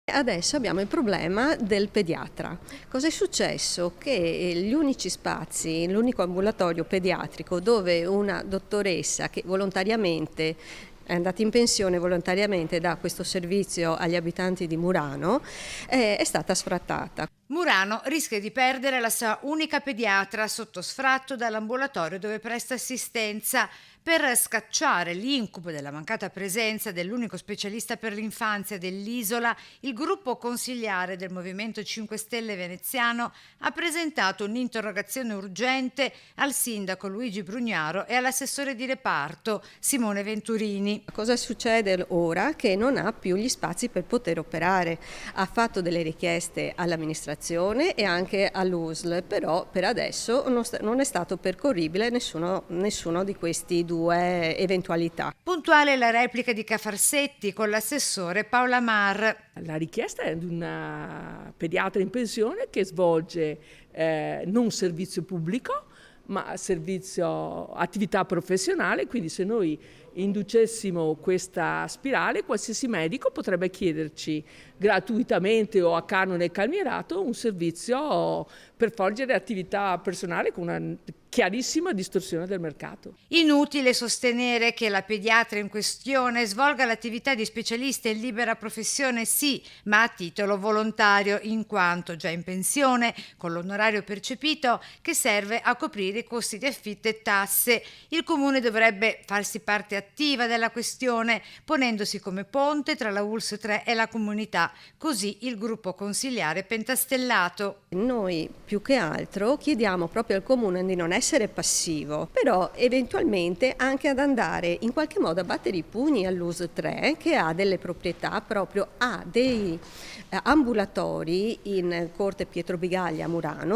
Adesso abbiamo il problema del pediatra. Cosa è successo? Che gli unici spazi, l'unico ambulatorio pediatrico dove una dottoressa che volontariamente è andata in pensione volontariamente da questo servizio agli abitanti di Murano, è stata sfrattata. Murano rischia di perdere la sua unica pediatra sotto sfratto dall'ambulatorio dove presta assistenza. Per scacciare l'incubo della mancata presenza dell'unico specialista per l'infanzia dell'isola, il gruppo consigliare del Movimento 5 Stelle veneziano ha presentato un'interrogazione urgente al sindaco Luigi Brugnaro e all'assessore di reparto Simone Venturini. Cosa succede ora? Che non ha più gli spazi per poter operare. Ha fatto delle richieste all'amministrazione e anche all'USL, però per adesso non è stato percorribile nessuno di questi due eventualità. Puntuale la replica di Cafarsetti con l'assessore Paola Mar. La richiesta è di una pediatra in pensione che svolge non servizio pubblico, ma servizio attività professionale, quindi se noi inducessimo questa spirale, qualsiasi medico potrebbe chiederci gratuitamente o a canone calmierato un servizio per svolgere attività personale con una chiarissima distorsione del mercato. Inutile sostenere che la pediatra in questione svolga l'attività di specialista in libera professione, sì, ma a titolo volontario, in quanto già in pensione, con l'onorario percepito che serve a coprire i costi di affitto e tasse. Il comune dovrebbe farsi parte attiva della questione, ponendosi come ponte tra la ULSS 3 e la comunità, così il gruppo consigliare pentastellato. Noi più che altro chiediamo proprio al comune di non essere passivo, però eventualmente anche ad andare in qualche modo a battere i pugni all'USL 3 che ha delle proprietà, proprio ha dei ambulatori in Corte Pietro Bigaglia a Murano.